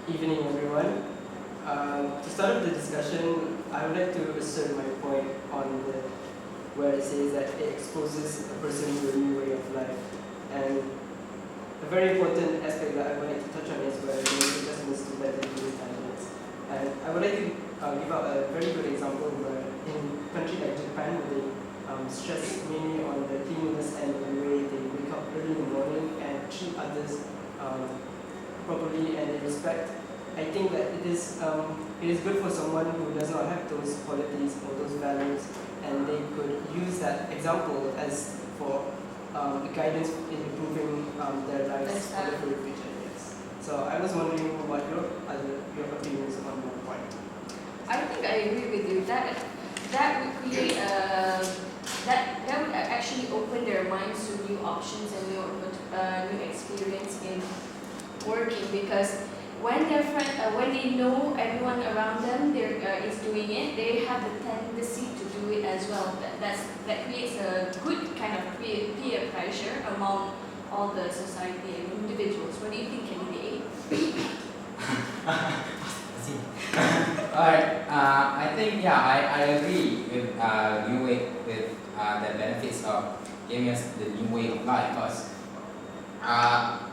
Evening, everyone. To start off the discussion, I would like to assert my point on where it says that it exposes a person to a new way of life. And a very important aspect that I would like to touch on is where it makes adjustments to better living standards. And I would like to give out a very good example where in a country like Japan, where they stress mainly on the cleanliness and the way they wake up early in the morning and treat others properly and in respect. I think that it is good for someone who does not have those qualities or those values, and they could use that example as for guidance in improving their lives for the future. Yes. So I was wondering what your opinions on that point. I think I agree with you. That would create that would actually open their minds to new options and new experience in working, because when when they know everyone around them is doing it, they have the tendency to do it as well. That creates a good kind of peer pressure among all the society and individuals. What do you think, Kennedy? Alright, I think I agree with the benefits of giving us the new way of life, because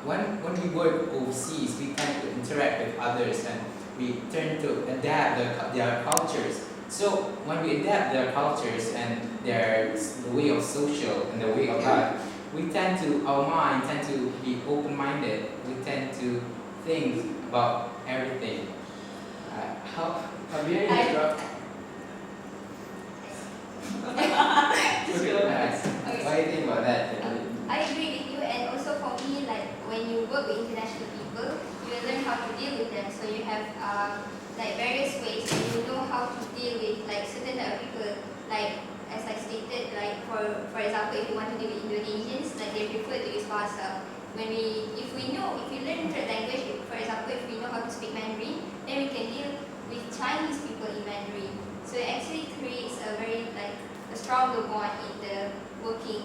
when we work overseas, we tend to interact with others and we tend to adapt their cultures. So when we adapt their cultures and the way of social and the way of life, our mind tend to be open-minded. We tend to think about everything. May I interrupt? What do you think about that? I agree with you, and also for me, like when you work with international people, you learn how to deal with them. So you have like various ways, and you know how to deal with like certain type of people. Like as I stated, like for example, if you want to deal with Indonesians, like they prefer to use bahasa. If we learn the language, for example, if we know how to speak Mandarin, then we can deal with Chinese people in Mandarin. So it actually creates a very a stronger bond in the working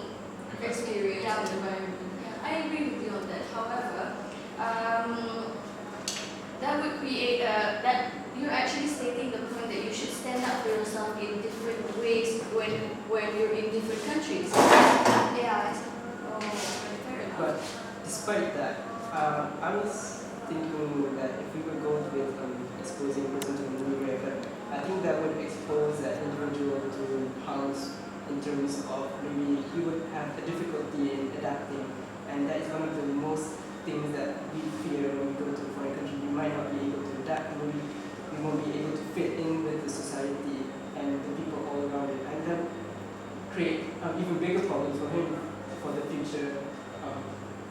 Experience Yeah. and environment. I agree with you on that. However, that would create that you're actually stating the point that you should stand up for yourself in different ways when you're in different countries. Yeah. Oh, fair enough. But despite that, I was thinking that if we would go with exposing a person to a new way of life, I think that would expose that individual to harms in terms of maybe he would have a difficulty in adapting, and that is one of the most things that we fear when we go to a foreign country. We might not be able to adapt, maybe we won't be able to fit in with the society and the people all around it, and that create even bigger problems for him for the future.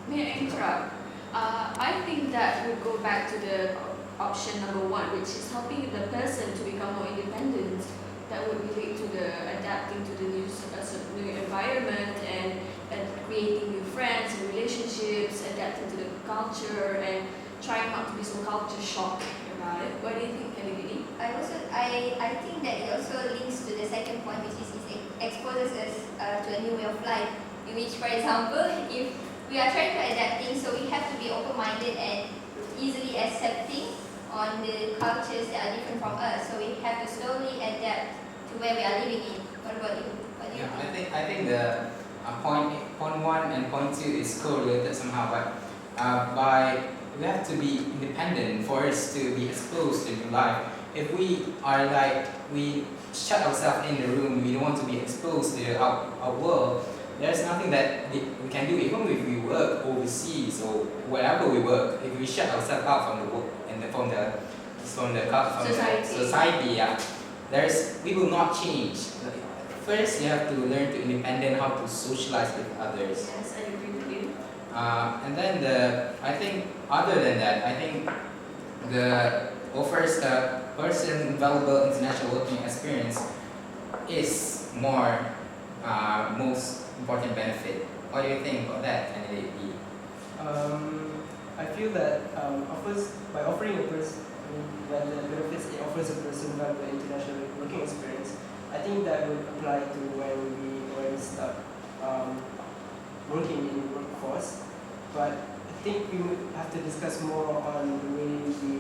May I interrupt? I think that would go back to the option number one, which is helping the person to become more independent. That would relate to the adapting to the new environment and creating new friends and relationships, adapting to the culture and trying not to be so culture shocked about it. What do you think, Kelly? I think that it also links to the second point, which is it exposes us to a new way of life. In which, for example, if we are trying to adapting, so we have to be open-minded and easily accepting on the cultures that are different from us. So we have to slowly adapt to where we are living in. What about you? What do you think? I think the point one and point two is correlated somehow, but we have to be independent for us to be exposed to new life. If we shut ourselves in the room, we don't want to be exposed to our world. There's nothing that we can do. Even if we work overseas or wherever we work, if we shut ourselves out from the work and from the society, we will not change. First, you have to learn to independent how to socialize with others. Yes, I agree with you. And then I think other than that, I think the offers a person valuable international working experience is most important benefit. What do you think about that, candidate B? I feel that by offering a person the benefits it offers a person valuable international working experience, I think that would apply to when we start working in the workforce. But I think we would have to discuss more on the way we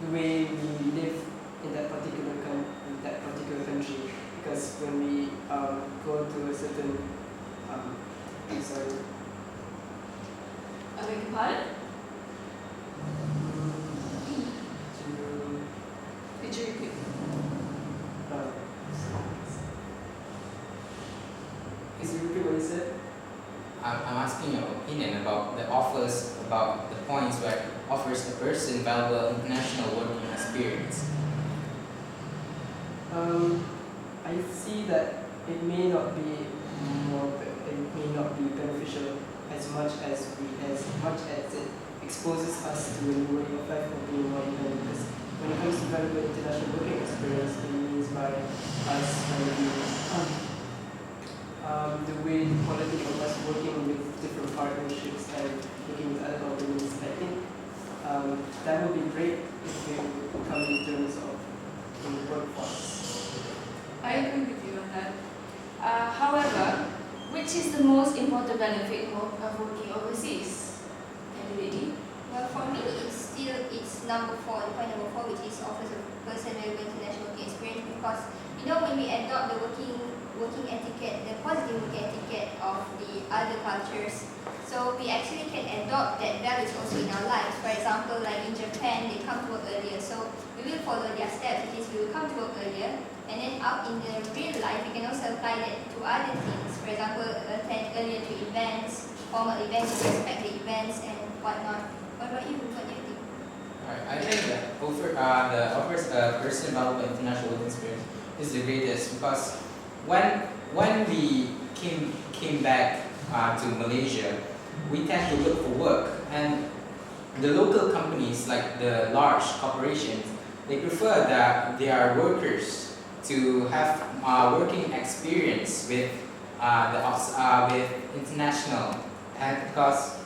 the way we live in that particular country. Because when we go to a certain, I'm sorry, I beg your pardon? to Could you repeat? uh, is you repeat what you said? I'm asking your opinion about the offers, about the points where it offers a person valuable international working experience. I see that it may not be it may not be beneficial as much as it exposes us to a new way of life of being more independent. Because when it comes to valuable international working experience, it means by us the way the quality of us working with different partnerships and working with other companies. I think that would be great if we come in terms of in the workforce. I agree with you on that. However, which is the most important benefit of working overseas? Candidate D? Well, for me, it's number 4, the point number 4, which is offers a person valuable international working experience, because when we adopt the working etiquette, the positive working etiquette of the other cultures, so we actually can adopt that values also in our lives. For example, like in Japan, they come to work earlier, so we will follow their steps, which is we will come to work earlier, and then out in the real life, we can also apply that to other things. For example, attend earlier to events, formal events, respect the events and whatnot. What about you? What do you think? Alright, I think that the offers a person valuable international working experience is the greatest, because when we came back to Malaysia, we tend to look for work, and the local companies, like the large corporations, they prefer that their workers to have working experience with with international, and because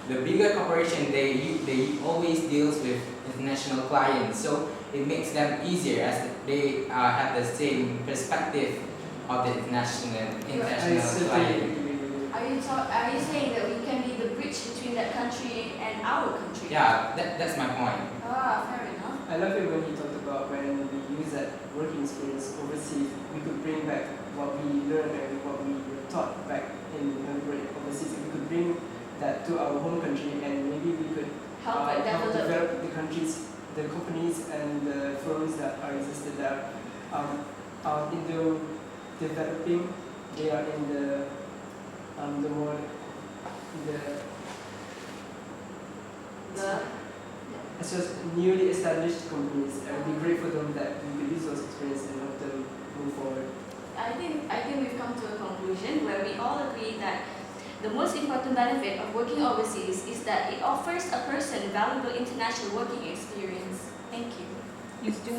the bigger corporation, they always deals with international clients, so it makes them easier as they have the same perspective of the international I certainly client. agree with you. Are you saying that we can be the bridge between that country and our country? Yeah, that's my point. Fair enough. I love it when you talked about when we use that working experience overseas, we could bring back what we learned and what we were taught back when we were overseas. If we could bring that to our home country, and maybe we could Help it develop. develop the companies and the firms that are existed there. In the developing, they are in the more The as well as newly established companies. It would be great for them that we could use those experiences and help them move forward. I think we've come to a conclusion where we all agree that the most important benefit of working overseas is that it offers a person valuable international working experience. Thank you. Please do